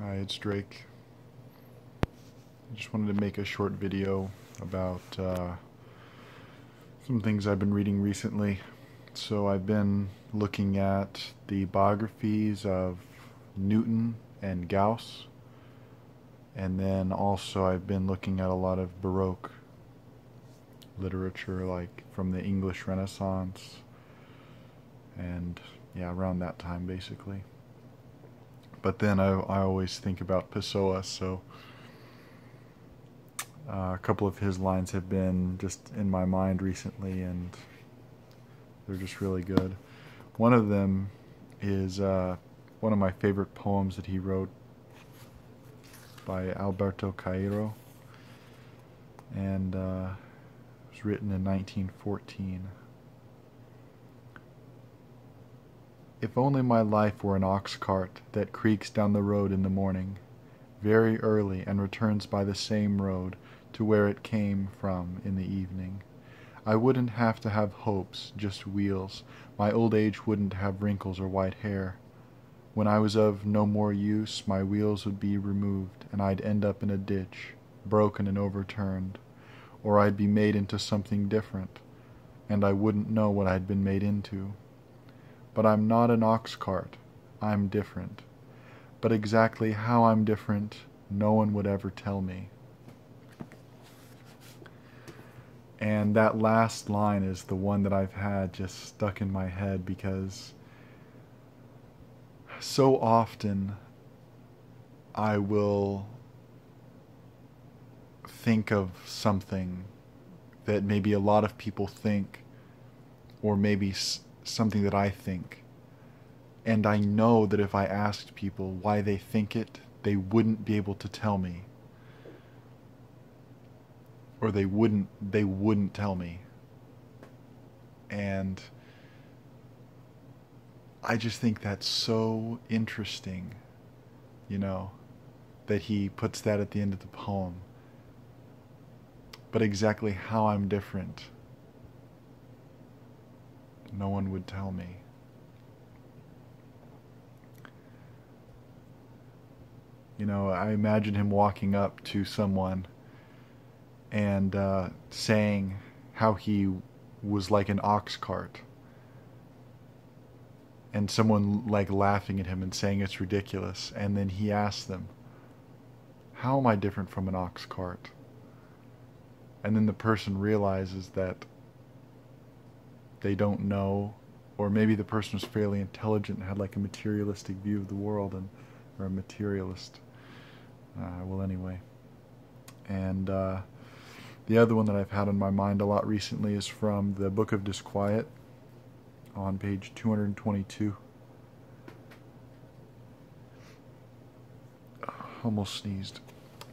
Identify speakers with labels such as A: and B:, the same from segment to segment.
A: Hi, it's Drake. I just wanted to make a short video about some things I've been reading recently. So I've been looking at the biographies of Newton and Gauss, and then also I've been looking at a lot of Baroque literature, like from the English Renaissance, and yeah, around that time basically. But then I always think about Pessoa, so a couple of his lines have been just in my mind recently, and they're just really good. One of them is one of my favorite poems that he wrote by Alberto Cairo, and it was written in 1914. If only my life were an ox cart that creaks down the road in the morning, very early, and returns by the same road to where it came from in the evening. I wouldn't have to have hopes, just wheels. My old age wouldn't have wrinkles or white hair. When I was of no more use, my wheels would be removed, and I'd end up in a ditch, broken and overturned. Or I'd be made into something different, and I wouldn't know what I'd been made into. But I'm not an ox cart. I'm different. But exactly how I'm different, no one would ever tell me. And that last line is the one that I've had just stuck in my head, because so often I will think of something that maybe a lot of people think, or maybe something that I think, and I know that if I asked people why they think it, they wouldn't be able to tell me, or they wouldn't tell me. And I just think that's so interesting, that he puts that at the end of the poem. But exactly how I'm different, no one would tell me. I imagine him walking up to someone and saying how he was like an ox cart, and someone like laughing at him and saying it's ridiculous, and then he asks them, how am I different from an ox cart? And then the person realizes that they don't know, or maybe the person was fairly intelligent and had like a materialistic view of the world, or a materialist. Well, anyway. And the other one that I've had on my mind a lot recently is from the Book of Disquiet on page 222. Almost sneezed.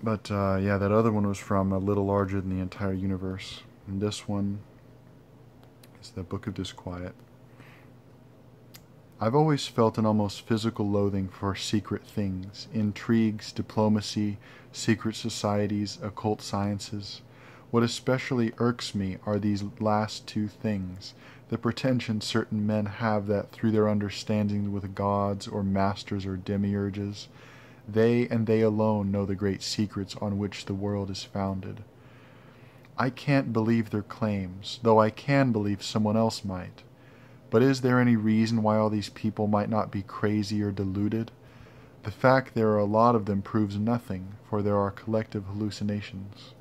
A: But yeah, that other one was from A Little Larger Than the Entire Universe. And this one is the Book of Disquiet. I've always felt an almost physical loathing for secret things, intrigues, diplomacy, secret societies, occult sciences. What especially irks me are these last two things, the pretension certain men have that through their understanding with gods or masters or demiurges, they and they alone know the great secrets on which the world is founded. I can't believe their claims, though I can believe someone else might. But is there any reason why all these people might not be crazy or deluded? The fact there are a lot of them proves nothing, for there are collective hallucinations.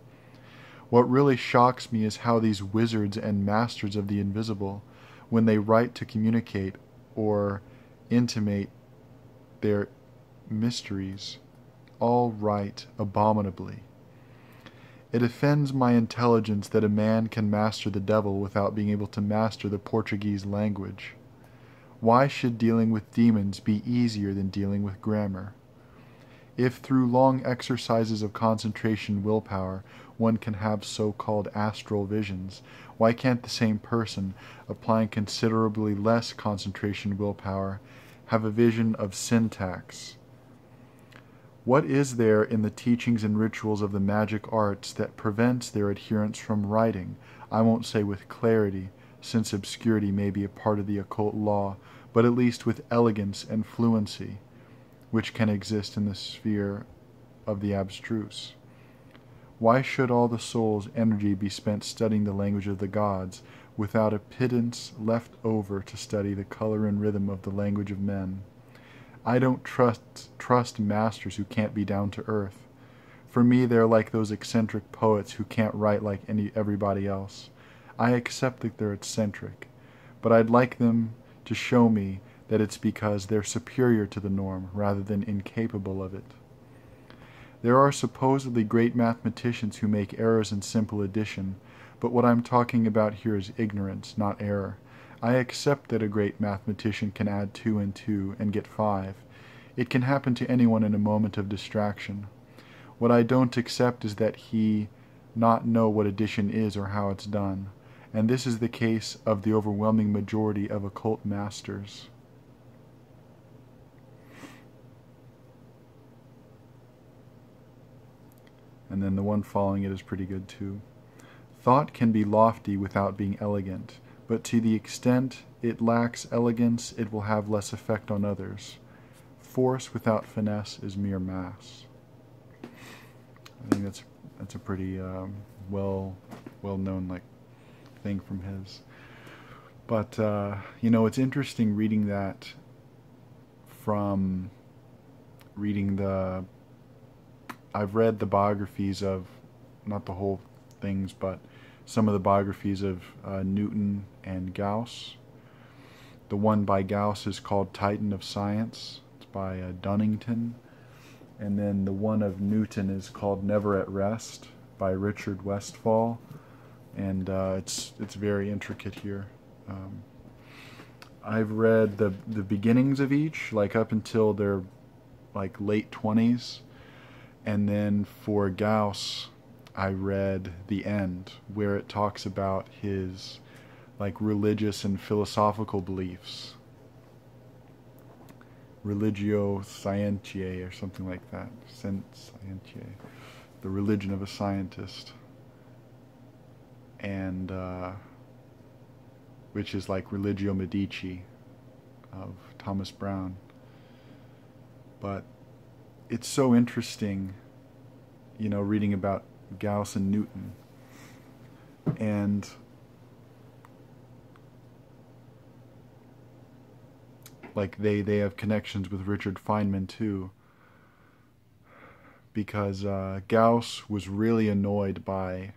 A: What really shocks me is how these wizards and masters of the invisible, when they write to communicate or intimate their mysteries, all write abominably. It offends my intelligence that a man can master the devil without being able to master the Portuguese language. Why should dealing with demons be easier than dealing with grammar? If through long exercises of concentration willpower one can have so-called astral visions, why can't the same person, applying considerably less concentration willpower, have a vision of syntax? What is there in the teachings and rituals of the magic arts that prevents their adherents from writing, I won't say with clarity, since obscurity may be a part of the occult law, but at least with elegance and fluency? which can exist in the sphere of the abstruse. Why should all the soul's energy be spent studying the language of the gods, without a pittance left over to study the color and rhythm of the language of men? I don't trust masters who can't be down to earth. For me, they're like those eccentric poets who can't write like everybody else. I accept that they're eccentric, but I'd like them to show me that it's because they're superior to the norm rather than incapable of it. There are supposedly great mathematicians who make errors in simple addition, but what I'm talking about here is ignorance, not error. I accept that a great mathematician can add 2 and 2 and get 5. It can happen to anyone in a moment of distraction. What I don't accept is that he not know what addition is or how it's done, and this is the case of the overwhelming majority of occult masters. And then the one following it is pretty good too. Thought can be lofty without being elegant, but to the extent it lacks elegance, it will have less effect on others. Force without finesse is mere mass. I think that's a pretty well-known thing from his. But it's interesting reading that from reading the. I've read the biographies of, not the whole things, but some of the biographies of Newton and Gauss. The one by Gauss is called Titan of Science. It's by Dunnington. And then the one of Newton is called Never at Rest by Richard Westphal. And it's very intricate here. I've read the beginnings of each, up until their late 20s. And then for Gauss, I read the end, where it talks about his religious and philosophical beliefs. Religio Scientiae or something like that. Scientiae. The religion of a scientist. And which is like Religio Medici of Thomas Browne. But it's so interesting, reading about Gauss and Newton. And they have connections with Richard Feynman too, because Gauss was really annoyed by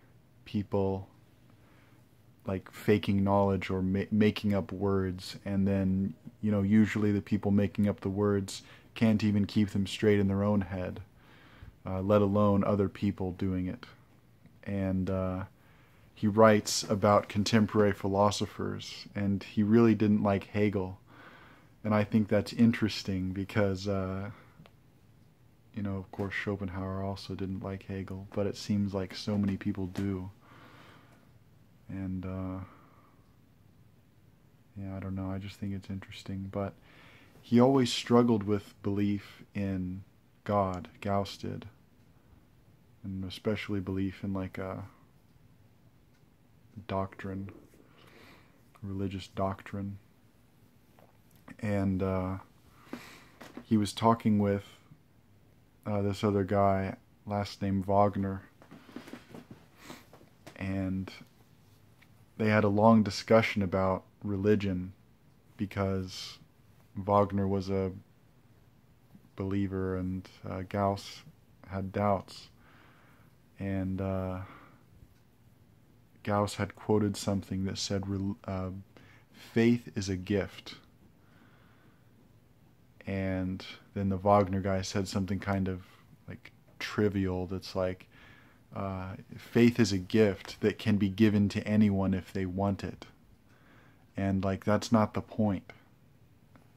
A: people faking knowledge or making up words, and then usually the people making up the words can't even keep them straight in their own head, let alone other people doing it. And he writes about contemporary philosophers, and he really didn't like Hegel. And I think that's interesting because, of course Schopenhauer also didn't like Hegel, but it seems like so many people do. And, I don't know, I just think it's interesting. But he always struggled with belief in God, Gauss did. And especially belief in a doctrine, religious doctrine. And he was talking with this other guy, last name Wagner, and they had a long discussion about religion because Wagner was a believer and Gauss had doubts. And Gauss had quoted something that said, faith is a gift. And then the Wagner guy said something kind of trivial that's faith is a gift that can be given to anyone if they want it. And that's not the point.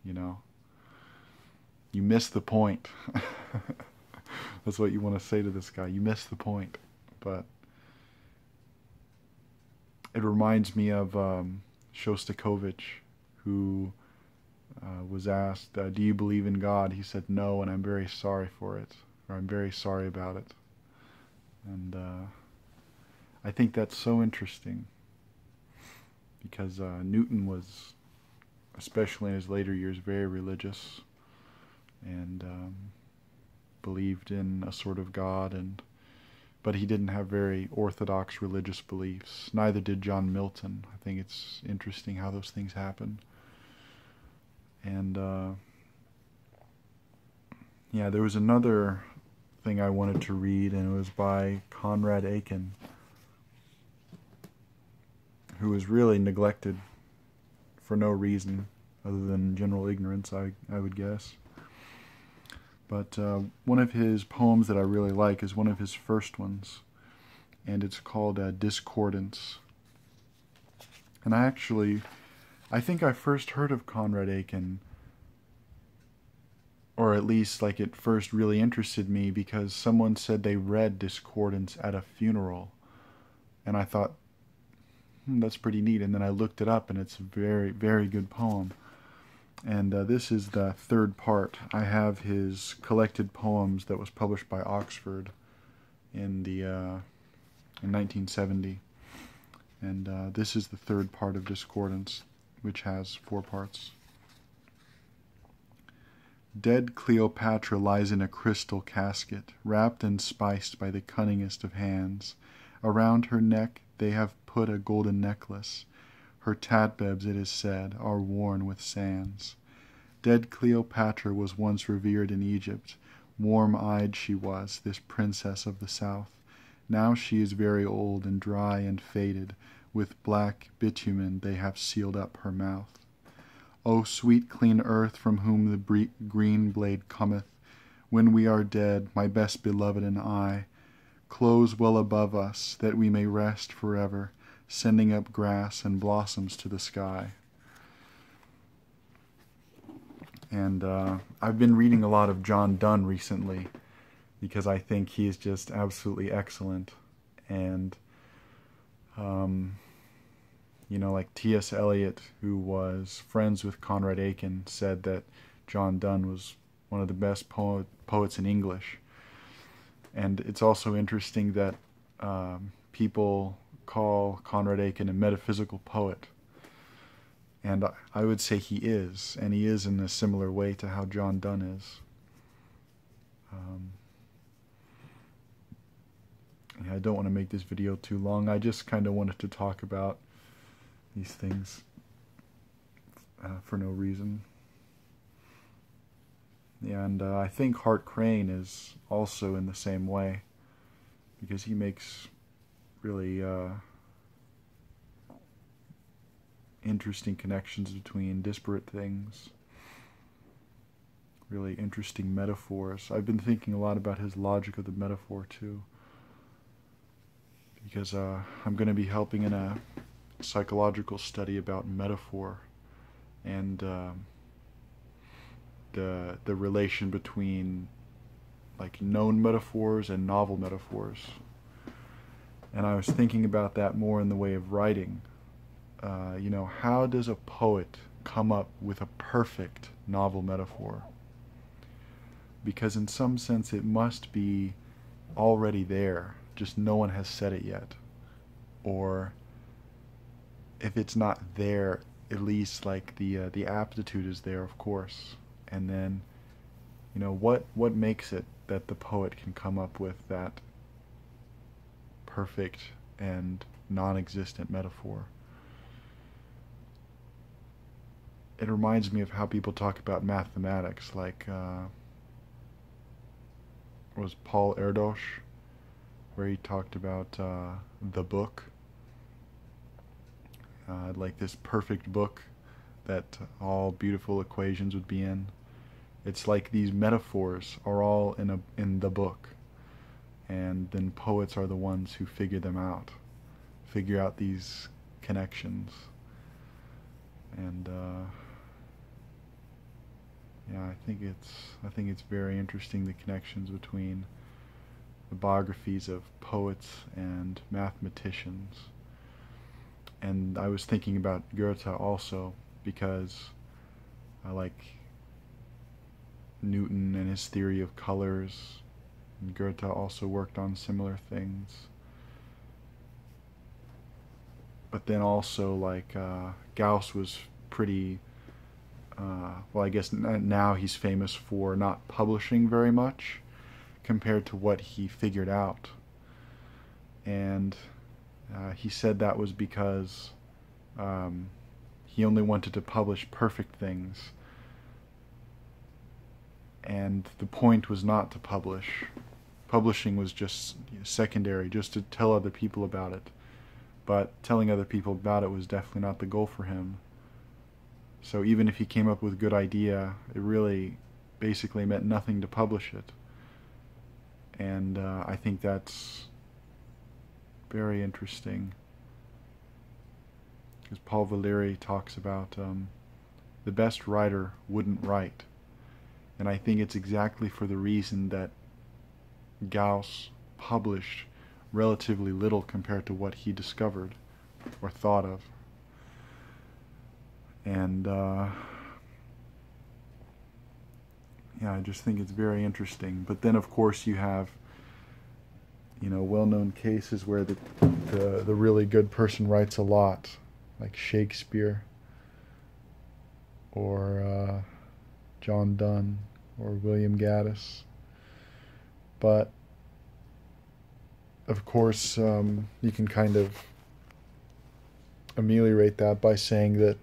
A: You miss the point. That's what you want to say to this guy. You miss the point. But it reminds me of Shostakovich, who was asked, do you believe in God? He said no, and I'm very sorry for it, or I'm very sorry about it. And I think that's so interesting, because Newton was, especially in his later years, very religious, and believed in a sort of God, but he didn't have very orthodox religious beliefs. Neither did John Milton. I think it's interesting how those things happen. And yeah, there was another thing I wanted to read, and it was by Conrad Aiken, who was really neglected for no reason other than general ignorance, I would guess. But one of his poems that I really like is one of his first ones, and it's called Discordance. And I think I first heard of Conrad Aiken, or at least like it first really interested me because someone said they read Discordance at a funeral, and I thought, that's pretty neat. And then I looked it up, and it's a very, very good poem. And this is the third part. I have his collected poems that was published by Oxford in 1970. And this is the third part of Discordance, which has 4 parts. Dead Cleopatra lies in a crystal casket, wrapped and spiced by the cunningest of hands. Around her neck they have put a golden necklace. Her tatbebs, it is said, are worn with sands. Dead Cleopatra was once revered in Egypt. Warm-eyed she was, this princess of the south. Now she is very old and dry and faded. With black bitumen they have sealed up her mouth. O sweet clean earth, from whom the green blade cometh, when we are dead, my best beloved and I, close well above us, that we may rest forever, sending up grass and blossoms to the sky. And I've been reading a lot of John Donne recently, because I think he is just absolutely excellent. And you know, like T.S. Eliot, who was friends with Conrad Aiken, said that John Donne was one of the best poets in English. And it's also interesting that people call Conrad Aiken a metaphysical poet. And I would say he is, and he is in a similar way to how John Donne is. Yeah, I don't want to make this video too long. I just kind of wanted to talk about these things for no reason. Yeah, and I think Hart Crane is also in the same way, because he makes really interesting connections between disparate things, really interesting metaphors. I've been thinking a lot about his logic of the metaphor too, because I'm going to be helping in a psychological study about metaphor and the relation between like known metaphors and novel metaphors. And I was thinking about that more in the way of writing. You know, how does a poet come up with a perfect novel metaphor? Because in some sense it must be already there, just no one has said it yet. Or if it's not there, at least like the aptitude is there, of course. And then, you know, what makes it that the poet can come up with that perfect and non-existent metaphor? It reminds me of how people talk about mathematics, like was Paul Erdős, where he talked about the book, like this perfect book that all beautiful equations would be in. It's like these metaphors are all in the book, and then poets are the ones who figure them out, figure out these connections. And yeah, I think it's very interesting, the connections between the biographies of poets and mathematicians. And I was thinking about Goethe also, because I like Newton and his theory of colors, and Goethe also worked on similar things. But then also, like, Gauss was pretty well, I guess now he's famous for not publishing very much compared to what he figured out. And he said that was because he only wanted to publish perfect things. And the point was not to publish. Publishing was just secondary, just to tell other people about it. But telling other people about it was definitely not the goal for him. So even if he came up with a good idea, it really basically meant nothing to publish it. And I think that's very interesting. Because Paul Valéry talks about the best writer wouldn't write. And I think it's exactly for the reason that Gauss published relatively little compared to what he discovered or thought of. And yeah, I just think it's very interesting. But then, of course, you have, you know, well-known cases where the really good person writes a lot, like Shakespeare or John Donne or William Gaddis. But of course, you can kind of ameliorate that by saying that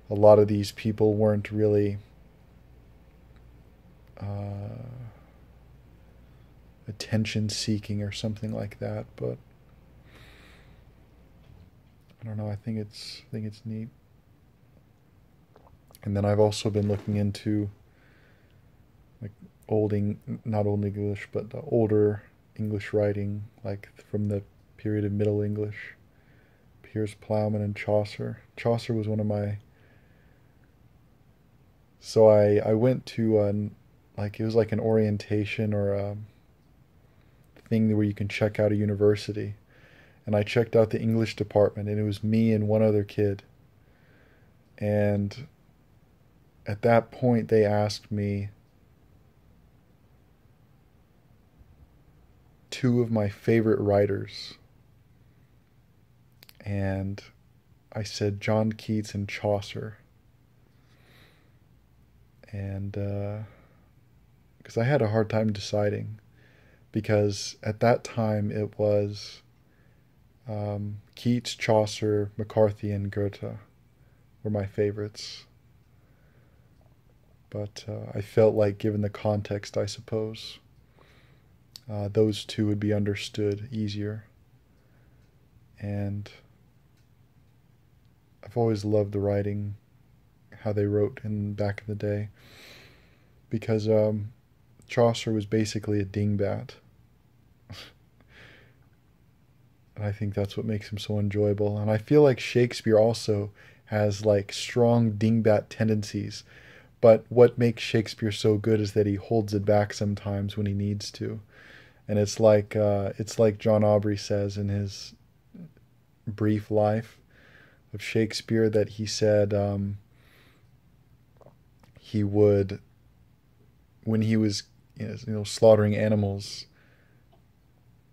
A: a lot of these people weren't really attention-seeking or something like that. But I don't know. I think it's neat. And then I've also been looking into like not Old English, but the older English writing, like from the period of Middle English. Piers Plowman and Chaucer. Chaucer was one of my... So I went to like, it was like an orientation or a thing where you can check out a university. And I checked out the English department, and it was me and one other kid. And at that point, they asked me two of my favorite writers. And I said John Keats and Chaucer. And because I had a hard time deciding, because at that time it was Keats, Chaucer, McCarthy, and Goethe were my favorites. But I felt like, given the context, I suppose, those two would be understood easier. And I've always loved the writing, how they wrote back in the day, because Chaucer was basically a dingbat. And I think that's what makes him so enjoyable. And I feel like Shakespeare also has like strong dingbat tendencies. But what makes Shakespeare so good is that he holds it back sometimes when he needs to. And it's like John Aubrey says in his brief life of Shakespeare, that he said he would, when he was slaughtering animals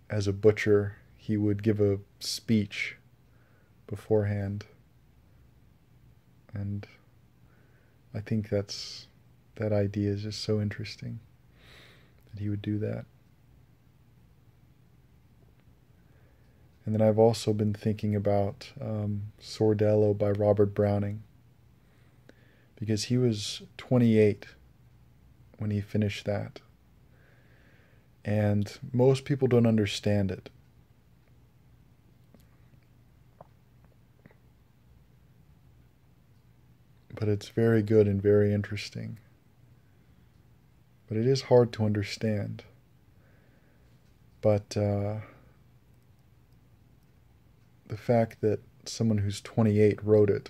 A: as a butcher, he would give a speech beforehand. And I think that idea is just so interesting, that he would do that. And then I've also been thinking about Sordello by Robert Browning, because he was 28 when he finished that. And most people don't understand it. But it's very good and very interesting. But it is hard to understand. But the fact that someone who's 28 wrote it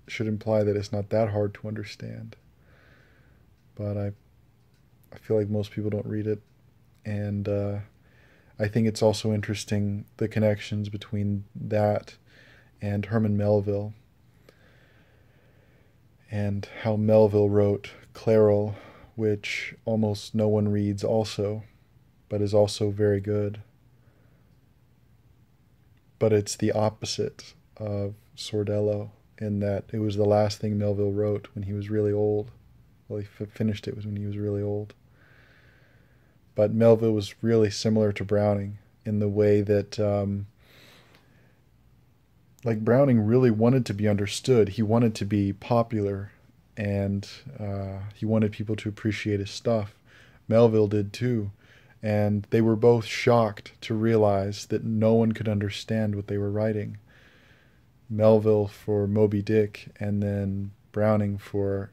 A: should imply that it's not that hard to understand. But I feel like most people don't read it. And I think it's also interesting, the connections between that and Herman Melville, and how Melville wrote Clairol, which almost no one reads also, but is also very good. But it's the opposite of Sordello. in that it was the last thing Melville wrote when he was really old. Well, he finished it when he was really old. But Melville was really similar to Browning in the way that, like, Browning really wanted to be understood. He wanted to be popular, and he wanted people to appreciate his stuff. Melville did too. And they were both shocked to realize that no one could understand what they were writing. Melville for Moby Dick, and then Browning for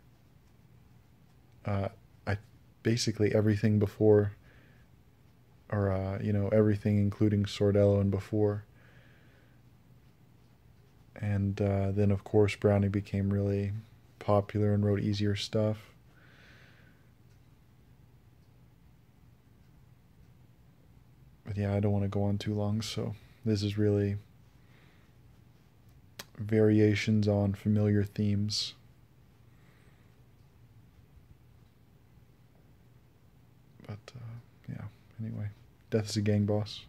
A: basically everything before, or everything including Sordello and before. And then of course Browning became really popular and wrote easier stuff. But yeah, I don't want to go on too long, so this is really variations on familiar themes. But yeah, anyway, death is a gang boss.